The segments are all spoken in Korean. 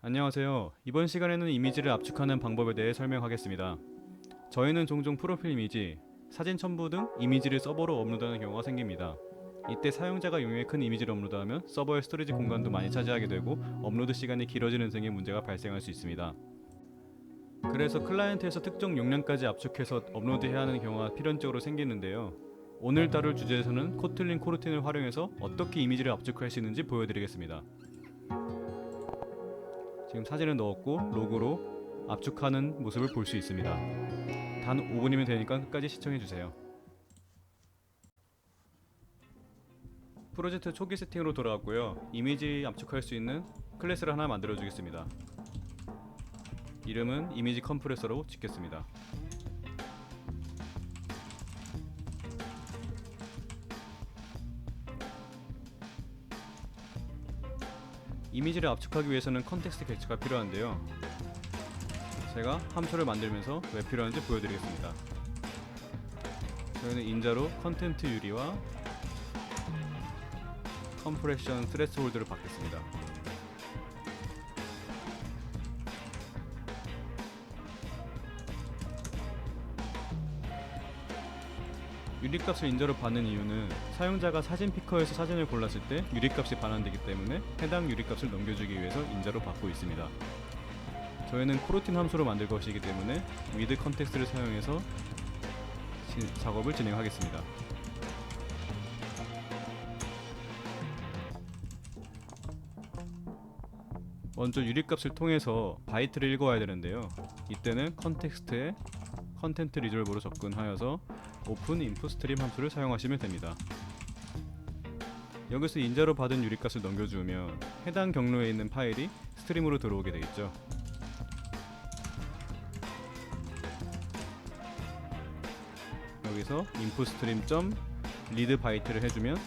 안녕하세요. 이번 시간에는 이미지를 압축하는 방법에 대해 설명하겠습니다. 저희는 종종 프로필 이미지, 사진 첨부 등 이미지를 서버로 업로드하는 경우가 생깁니다. 이때 사용자가 용량이 큰 이미지를 업로드하면 서버의 스토리지 공간도 많이 차지하게 되고 업로드 시간이 길어지는 등의 문제가 발생할 수 있습니다. 그래서 클라이언트에서 특정 용량까지 압축해서 업로드해야 하는 경우가 필연적으로 생기는데요. 오늘 다룰 주제에서는 코틀린 코르틴을 활용해서 어떻게 이미지를 압축할 수 있는지 보여드리겠습니다. 지금 사진을 넣었고 로그로 압축하는 모습을 볼 수 있습니다. 단 5분이면 되니까 끝까지 시청해주세요. 프로젝트 초기 세팅으로 돌아왔고요. 이미지 압축할 수 있는 클래스를 하나 만들어 주겠습니다. 이름은 이미지 컴프레서로 짓겠습니다. 이미지를 압축하기 위해서는 컨텍스트 객체가 필요한데요. 제가 함수를 만들면서 왜 필요한지 보여드리겠습니다. 저희는 인자로 컨텐트 유리와 컴프레션 스레스홀드를 받겠습니다. 유리값을 인자로 받는 이유는 사용자가 사진 피커에서 사진을 골랐을 때 유리값이 반환되기 때문에 해당 유리값을 넘겨주기 위해서 인자로 받고 있습니다. 저희는 코르틴 함수로 만들 것이기 때문에 with 컨텍스트를 사용해서 작업을 진행하겠습니다. 먼저 유리값을 통해서 바이트를 읽어와야 되는데요. 이때는 컨텍스트에 컨텐트 리졸버로 접근하여서 오픈 인풋 스트림 함수를 사용하시면 됩니다. 여기서 인자로 받은 유리값을 넘겨주면 해당 경로에 있는 파일이 스트림으로 들어오게 되겠죠. 여기서 input stream read 바이트를 해주면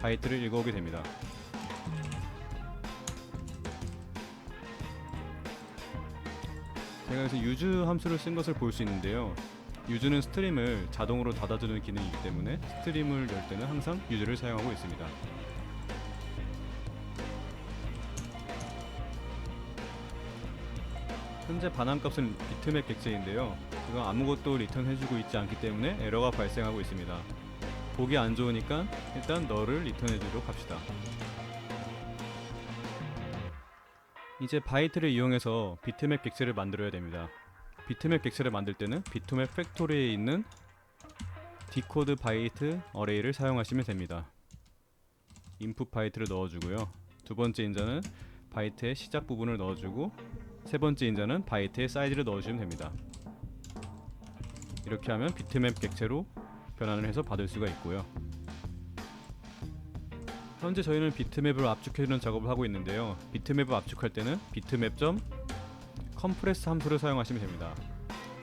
바이트를 읽어오게 됩니다. 제가 여기서 use 함수를 쓴 것을 볼 수 있는데요. use는 스트림을 자동으로 닫아주는 기능이기 때문에 스트림을 열 때는 항상 use를 사용하고 있습니다. 현재 반환값은 비트맵 객체인데요. 이건 아무것도 리턴해주고 있지 않기 때문에 에러가 발생하고 있습니다. 보기 안 좋으니까 일단 너를 리턴해주도록 합시다. 이제 바이트를 이용해서 비트맵 객체를 만들어야 됩니다. 비트맵 객체를 만들 때는 비트맵 팩토리에 있는 디코드 바이트 어레이를 사용하시면 됩니다. 인풋 바이트를 넣어주고요. 두 번째 인자는 바이트의 시작 부분을 넣어주고 세 번째 인자는 바이트의 사이즈를 넣어주시면 됩니다. 이렇게 하면 비트맵 객체로 변환을 해서 받을 수가 있고요. 현재 저희는 비트맵을 압축해주는 작업을 하고 있는데요. 비트맵을 압축할 때는 비트맵 컴프레스 함수를 사용하시면 됩니다.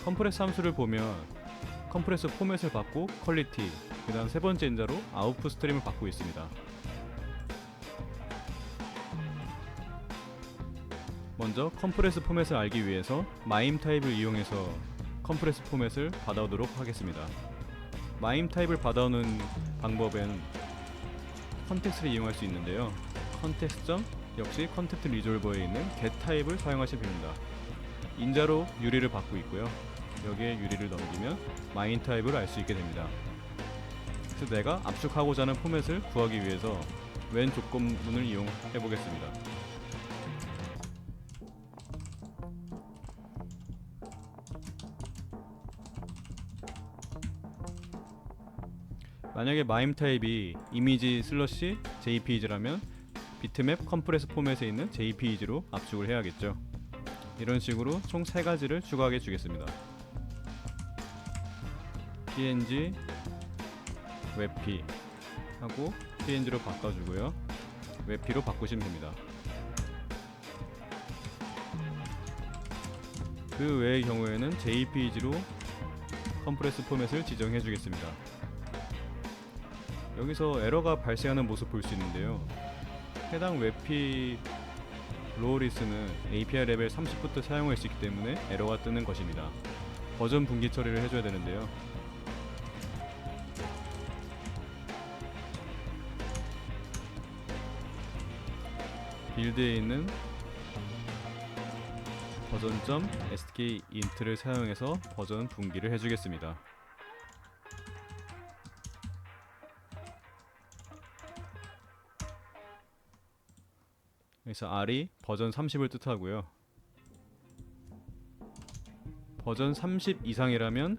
컴프레스 함수를 보면 컴프레스 포맷을 받고 퀄리티, 그 다음 세 번째 인자로 아웃풋 스트림을 받고 있습니다. 먼저 컴프레스 포맷을 알기 위해서 마임 타입을 이용해서 컴프레스 포맷을 받아오도록 하겠습니다. 마임 타입을 받아오는 방법엔 컨텍스트를 이용할 수 있는데요. 컨텍스트 역시 컨텐트 리졸버에 있는 get 타입을 사용하시면 됩니다. 인자로 유리를 받고 있고요. 여기에 유리를 넘기면 마인 타입을 알 수 있게 됩니다. 그래서 내가 압축하고자 하는 포맷을 구하기 위해서 웬 조건문을 이용해 보겠습니다. 만약에 마임 타입이 이미지 슬러시 jpeg라면 비트맵 컴프레스 포맷에 있는 jpeg로 압축을 해야겠죠. 이런 식으로 총 3가지를 추가하게 주겠습니다. png, webp 하고 png로 바꿔주고요. webp로 바꾸시면 됩니다. 그 외의 경우에는 jpeg로 컴프레스 포맷을 지정해 주겠습니다. 여기서 에러가 발생하는 모습 볼 수 있는데요. 해당 webp 로우리스는 API 레벨 30부터 사용할 수 있기 때문에 에러가 뜨는 것입니다. 버전 분기 처리를 해줘야 되는데요. 빌드에 있는 버전.skint를 사용해서 버전 분기를 해주겠습니다. 그래서 R이 버전 30을 뜻하고요. 버전 30 이상이라면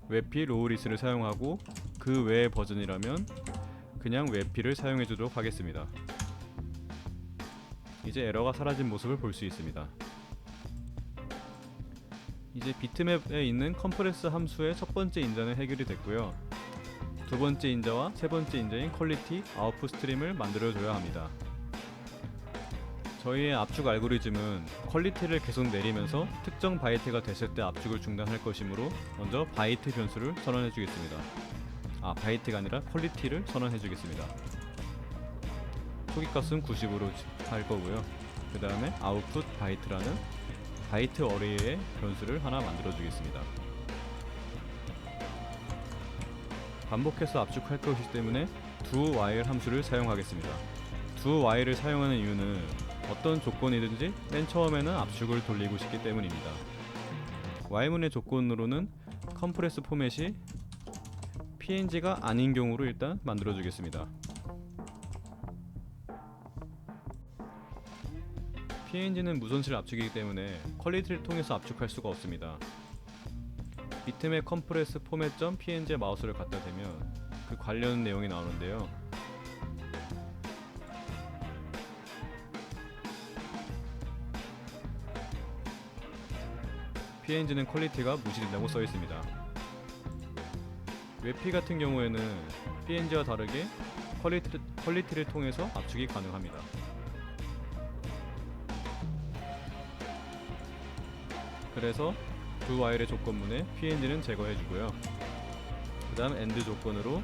웹P 로우리스를 사용하고 그 외의 버전이라면 그냥 웹P를 사용해 주도록 하겠습니다. 이제 에러가 사라진 모습을 볼 수 있습니다. 이제 비트맵에 있는 컴프레스 함수의 첫 번째 인자는 해결이 됐고요. 두 번째 인자와 세 번째 인자인 퀄리티, 아웃풋 스트림을 만들어 줘야 합니다. 저희의 압축 알고리즘은 퀄리티를 계속 내리면서 특정 바이트가 됐을 때 압축을 중단할 것이므로 먼저 바이트 변수를 선언해 주겠습니다. 바이트가 아니라 퀄리티를 선언해 주겠습니다. 초기값은 90으로 할 거고요. 그 다음에 아웃풋 바이트라는 바이트 어레이의 변수를 하나 만들어 주겠습니다. 반복해서 압축할 것이기 때문에 doWhile 함수를 사용하겠습니다. doWhile을 사용하는 이유는 어떤 조건이든지 맨 처음에는 압축을 돌리고 싶기 때문입니다. while문의 조건으로는 컴프레스 포맷이 png가 아닌 경우로 일단 만들어 주겠습니다. png는 무손실 압축이기 때문에 퀄리티를 통해서 압축할 수가 없습니다. 비트맵 컴프레스 포맷.png에 마우스를 갖다 대면 그 관련 내용이 나오는데요. png는 퀄리티가 무시된다고 써 있습니다. 웹P 같은 경우에는 png와 다르게 퀄리티를 통해서 압축이 가능합니다. 그래서 doWhile의 조건문에 png는 제거해주고요. 그 다음 end 조건으로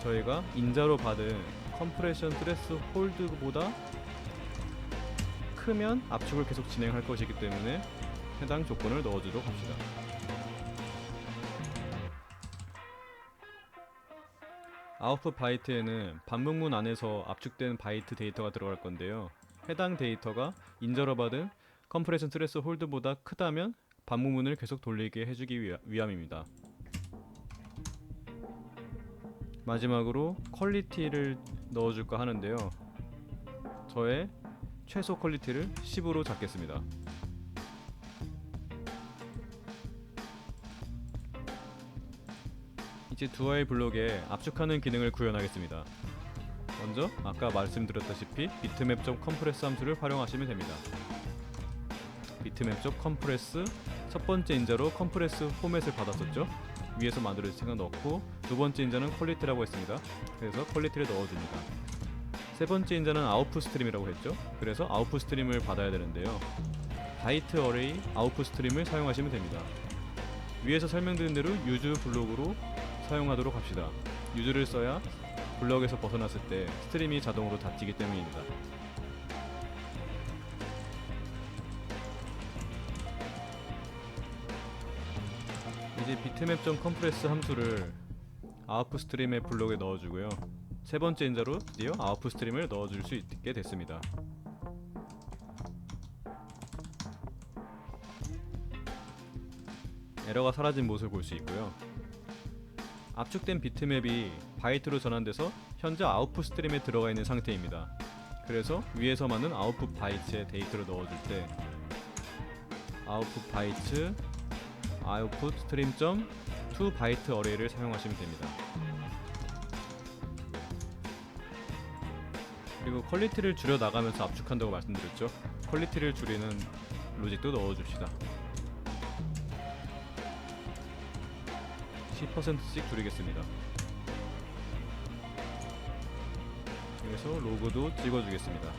저희가 인자로 받은 컴프레션 트레스 홀드보다 크면 압축을 계속 진행할 것이기 때문에 해당 조건을 넣어주도록 합시다. 아웃풋 바이트에는 반복문 안에서 압축된 바이트 데이터가 들어갈 건데요. 해당 데이터가 인자로 받은 컴프레션 트레스 홀드보다 크다면 반복문을 계속 돌리게 해주기 위함입니다. 마지막으로 퀄리티를 넣어줄까 하는데요. 저의 최소 퀄리티를 10으로 잡겠습니다. 이제 doWhile 블록에 압축하는 기능을 구현하겠습니다. 먼저 아까 말씀드렸다시피 bitmap.compress 함수를 활용하시면 됩니다. bitmap.compress 첫 번째 인자로 컴프레스 포맷을 받았었죠. 위에서 만들어진 생각 넣고 두 번째 인자는 퀄리티라고 했습니다. 그래서 퀄리티를 넣어줍니다. 세 번째 인자는 아웃풋 스트림이라고 했죠. 그래서 아웃풋 스트림을 받아야 되는데요. 바이트 어레이 아웃풋 스트림을 사용하시면 됩니다. 위에서 설명드린 대로 use 블록으로 사용하도록 합시다. use를 써야 블럭에서 벗어났을 때 스트림이 자동으로 닫히기 때문입니다. 이제 bitmap.compress 함수를 아웃풋 스트림의 블록에 넣어주고요. 세 번째 인자로 드디어 아웃풋 스트림을 넣어줄 수 있게 됐습니다. 에러가 사라진 모습을 볼 수 있고요. 압축된 비트맵이 바이트로 전환돼서 현재 아웃풋 스트림에 들어가 있는 상태입니다. 그래서 위에서 만든 아웃풋 바이트의 데이터를 넣어줄 때 아웃풋 바이트 아웃풋 스트림.to 바이트 어레이를 사용하시면 됩니다. 그리고 퀄리티를 줄여 나가면서 압축한다고 말씀드렸죠. 퀄리티를 줄이는 로직도 넣어줍시다. 10%씩 줄이겠습니다. 그래서 로그도 찍어주겠습니다.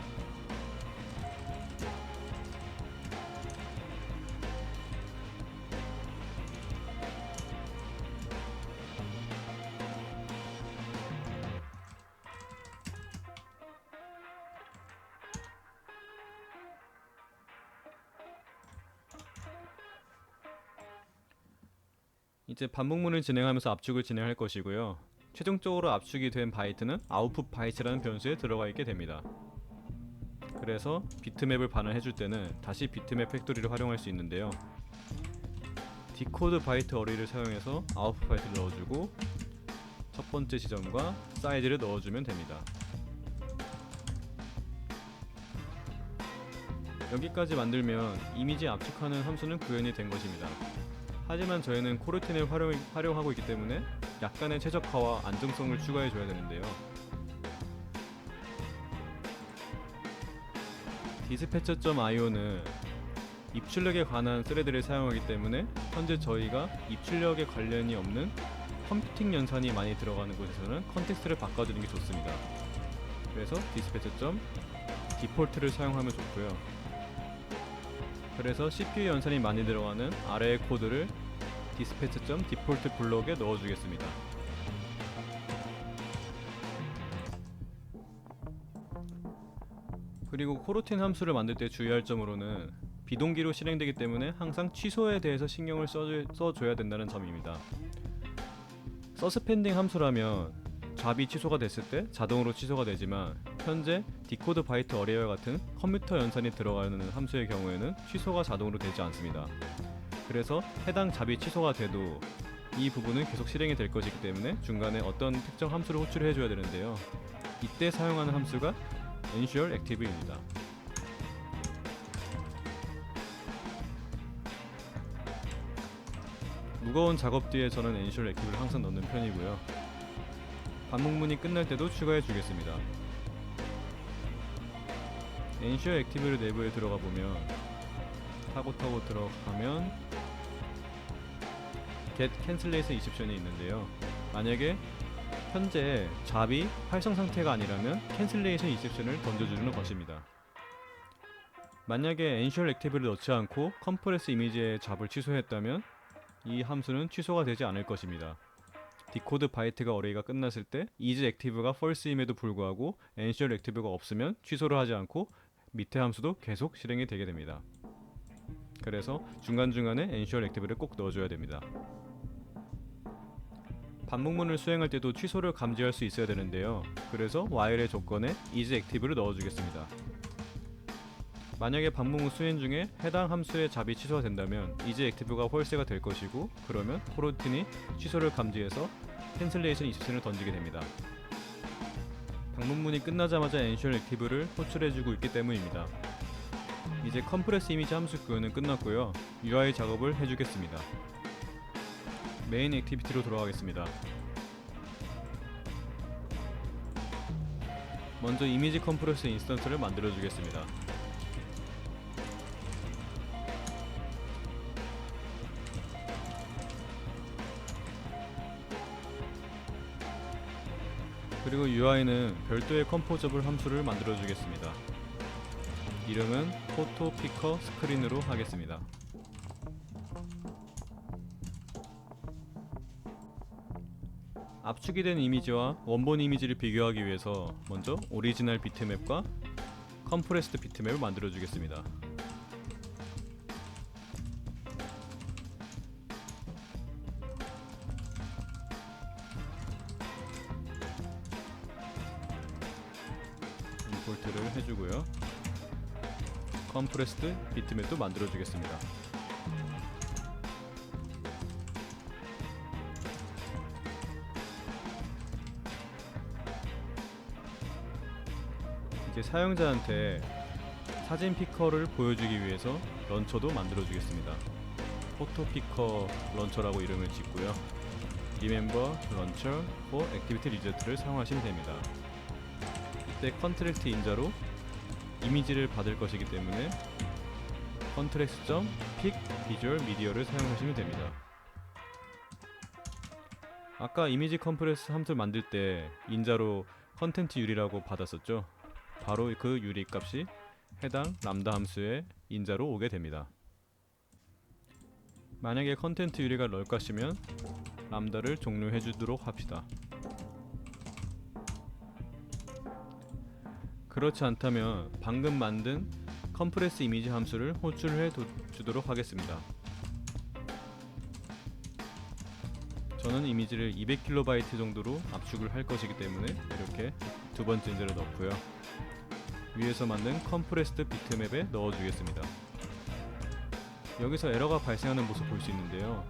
이제 반복문을 진행하면서 압축을 진행할 것이고요. 최종적으로 압축이 된 바이트는 아웃풋 바이트라는 변수에 들어가 있게 됩니다. 그래서 비트맵을 반환해줄 때는 다시 비트맵 팩토리를 활용할 수 있는데요. 디코드 바이트 어레이를 사용해서 아웃풋 바이트를 넣어주고 첫 번째 지점과 사이즈를 넣어주면 됩니다. 여기까지 만들면 이미지 압축하는 함수는 구현이 된 것입니다. 하지만 저희는 코르틴을 활용하고 있기 때문에 약간의 최적화와 안정성을 추가해 줘야 되는데요. 디스패처.io는 입출력에 관한 스레드를 사용하기 때문에 현재 저희가 입출력에 관련이 없는 컴퓨팅 연산이 많이 들어가는 곳에서는 컨텍스트를 바꿔주는 게 좋습니다. 그래서 디스패처.디폴트를 사용하면 좋고요. 그래서 CPU 연산이 많이 들어가는 아래의 코드를 dispatch.default 블록에 넣어주겠습니다. 그리고 코르틴 함수를 만들 때 주의할 점으로는 비동기로 실행되기 때문에 항상 취소에 대해서 신경을 써줘야 된다는 점입니다. 서스펜딩 함수라면 잡이 취소가 됐을 때 자동으로 취소가 되지만 현재 디코드 바이트 어레이와 같은 컴퓨터 연산이 들어가는 함수의 경우에는 취소가 자동으로 되지 않습니다. 그래서 해당 잡이 취소가 돼도 이 부분은 계속 실행이 될 것이기 때문에 중간에 어떤 특정 함수를 호출을 해줘야 되는데요. 이때 사용하는 함수가 ensure active입니다. 무거운 작업 뒤에 저는 ensure active를 항상 넣는 편이고요. 반복문이 끝날 때도 추가해 주겠습니다. ensure active 내부에 들어가 보면 타고 들어가면 get cancellation exception이 있는데요. 만약에 현재 잡이 활성 상태가 아니라면 cancellation exception을 던져주는 것입니다. 만약에 ensure active를 넣지 않고 컴프레스 이미지의 잡을 취소했다면 이 함수는 취소가 되지 않을 것입니다. 디코드 바이트가 어레이가 끝났을 때 is active가 false임에도 불구하고 ensure active가 없으면 취소를 하지 않고 밑에 함수도 계속 실행이 되게 됩니다. 그래서 중간중간에 ensure active를 꼭 넣어줘야 됩니다. 반복문을 수행할 때도 취소를 감지할 수 있어야 되는데요. 그래서 while의 조건에 is active를 넣어주겠습니다. 만약에 반복문 수행 중에 해당 함수의 잡이 취소가 된다면 is active가 false가 될 것이고 그러면 코르틴이 취소를 감지해서 cancellation exception을 던지게 됩니다. 반복문이 끝나자마자 ensure active를 호출해주고 있기 때문입니다. 이제 컴프레스 이미지 함수 구현은 끝났고요. UI 작업을 해주겠습니다. 메인 액티비티로 돌아가겠습니다. 먼저 이미지 컴프레스 인스턴스를 만들어 주겠습니다. 그리고 UI는 별도의 컴포저블 함수를 만들어 주겠습니다. 이름은 포토 피커 스크린으로 하겠습니다. 압축이 된 이미지와 원본 이미지를 비교하기 위해서 먼저 오리지널 비트맵과 컴프레스드 비트맵을 만들어 주겠습니다. 임포트를 해주고요. 컴프레스드 비트맵도 만들어 주겠습니다. 이제 사용자한테 사진 피커를 보여주기 위해서 런처도 만들어 주겠습니다. 포토 피커 런처라고 이름을 짓고요. Remember Launcher for Activity Result를 사용하시면 됩니다. 이때 컨트랙트 인자로 이미지를 받을 것이기 때문에 contract.pic visual media를 사용하시면 됩니다. 아까 이미지 컴프레스 함수를 만들 때 인자로 컨텐트 유리라고 받았었죠. 바로 그 유리 값이 해당 람다 함수의 인자로 오게 됩니다. 만약에 컨텐트 유리가 널 값이면 람다를 종료해 주도록 합시다. 그렇지 않다면 방금 만든 컴프레스 이미지 함수를 호출해 주도록 하겠습니다. 저는 이미지를 200KB 정도로 압축을 할 것이기 때문에 이렇게 두 번째 인자를 넣고요. 위에서 만든 컴프레스드 비트맵에 넣어주겠습니다. 여기서 에러가 발생하는 모습 볼 수 있는데요.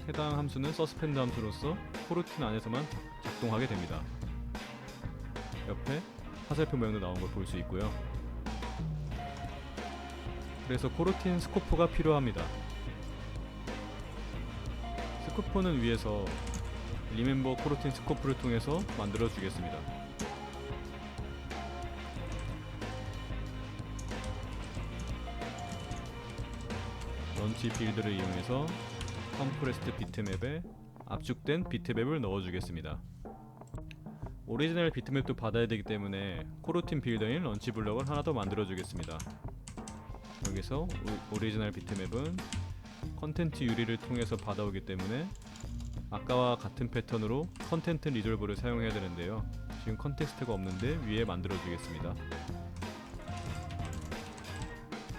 해당 함수는 서스펜드 함수로서 코르틴 안에서만 작동하게 됩니다. 옆에 화살표 모양도 나온 걸 볼 수 있고요. 그래서 코르틴 스코프가 필요합니다. 스코프는 위에서 리멤버 코르틴 스코프를 통해서 만들어 주겠습니다. 런치 빌드를 이용해서 컴프레스드 비트맵에 압축된 비트맵을 넣어주겠습니다. 오리지널 비트맵도 받아야 되기 때문에 코르틴 빌더인 런치 블럭을 하나 더 만들어주겠습니다. 여기서 오리지널 비트맵은 컨텐츠 유리를 통해서 받아오기 때문에 아까와 같은 패턴으로 컨텐트 리졸버를 사용해야 되는데요. 지금 컨텍스트가 없는데 위에 만들어주겠습니다.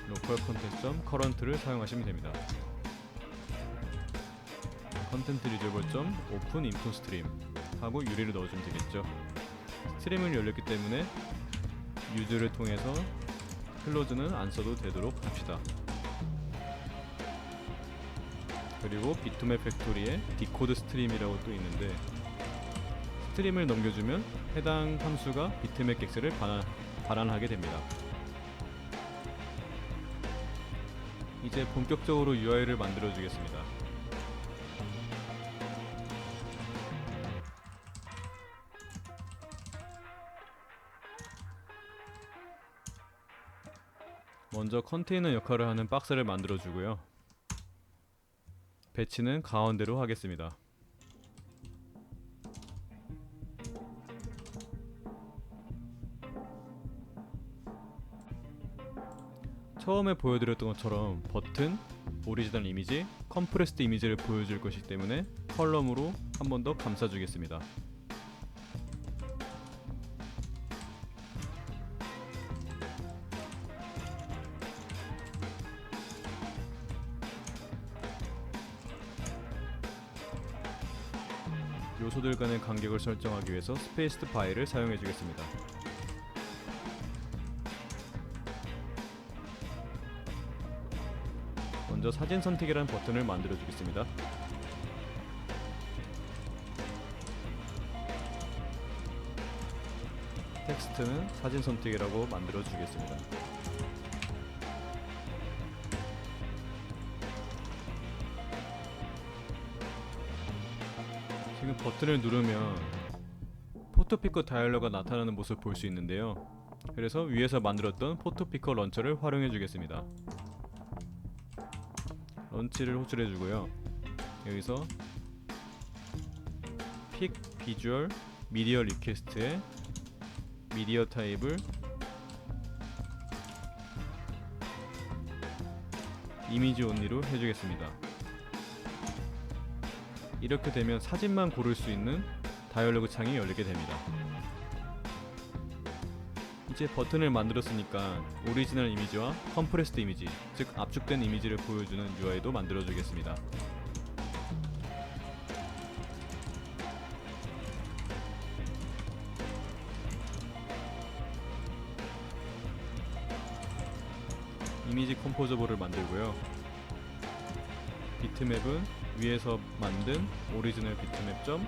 로컬 컨텐츠 커런트를 사용하시면 됩니다. 컨텐트 리졸버 오픈 인풋 스트림 하고 유리를 넣어주면 되겠죠. 스트림을 열렸기 때문에 유즈를 통해서 클로즈는 안 써도 되도록 합시다. 그리고 비트맵 팩토리에 디코드 스트림이라고 또 있는데, 스트림을 넘겨주면 해당 함수가 비트맵 객스를 발환하게 됩니다. 이제 본격적으로 UI를 만들어 주겠습니다. 먼저 컨테이너 역할을 하는 박스를 만들어 주고요. 배치는 가운데로 하겠습니다. 처음에 보여드렸던 것처럼 버튼, 오리지널 이미지, 컴프레스드 이미지를 보여줄 것이기 때문에 컬럼으로 한 번 더 감싸주겠습니다. 요소들 간의 간격을 설정하기 위해서 스페이스드 바이를 사용해 주겠습니다. 먼저 사진 선택이라는 버튼을 만들어 주겠습니다. 텍스트는 사진 선택이라고 만들어 주겠습니다. 지금 버튼을 누르면 포토피커 다이얼로그가 나타나는 모습을 볼 수 있는데요. 그래서 위에서 만들었던 포토피커 런처를 활용해 주겠습니다. 런치를 호출해 주고요. 여기서 픽 비주얼 미디어 리퀘스트에 미디어 타입을 이미지 온리로 해주겠습니다. 이렇게 되면 사진만 고를 수 있는 다이얼로그 창이 열리게 됩니다. 이제 버튼을 만들었으니까 오리지널 이미지와 컴프레스드 이미지, 즉 압축된 이미지를 보여주는 UI도 만들어주겠습니다. 이미지 컴포저볼을 만들고요. 비트맵은 위에서 만든 오리지널 비트맵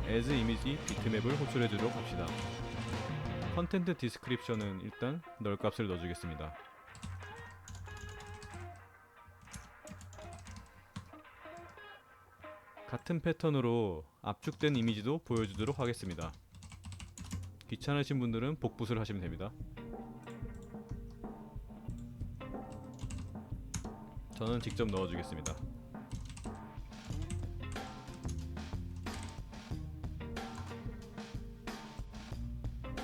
as 이미지 비트맵을 호출해 주도록 합시다. 컨텐트 디스크립션은 일단 널 값을 넣어주겠습니다. 같은 패턴으로 압축된 이미지도 보여주도록 하겠습니다. 귀찮으신 분들은 복붙을 하시면 됩니다. 저는 직접 넣어주겠습니다.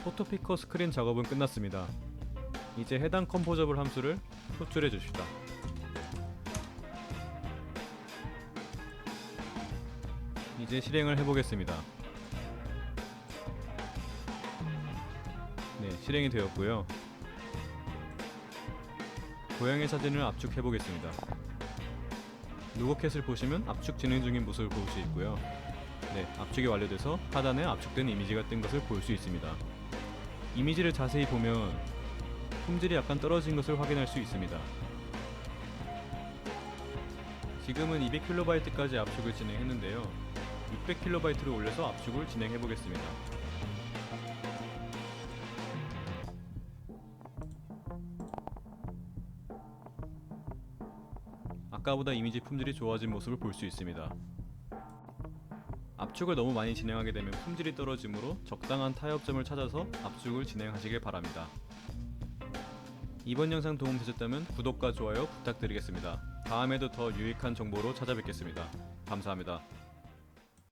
포토피커 스크린 작업은 끝났습니다. 이제 해당 컴포저블 함수를 호출해 줍시다. 이제 실행을 해보겠습니다. 네, 실행이 되었고요. 고양이 사진을 압축해 보겠습니다. 로고캣을 보시면 압축 진행 중인 모습을 볼 수 있고요. 네, 압축이 완료돼서 하단에 압축된 이미지가 뜬 것을 볼 수 있습니다. 이미지를 자세히 보면 품질이 약간 떨어진 것을 확인할 수 있습니다. 지금은 200kB까지 압축을 진행했는데요. 600kB로 올려서 압축을 진행해 보겠습니다. 아까보다 이미지 품질이 좋아진 모습을 볼 수 있습니다. 압축을 너무 많이 진행하게 되면 품질이 떨어지므로 적당한 타협점을 찾아서 압축을 진행하시길 바랍니다. 이번 영상 도움되셨다면 구독과 좋아요 부탁드리겠습니다. 다음에도 더 유익한 정보로 찾아뵙겠습니다. 감사합니다.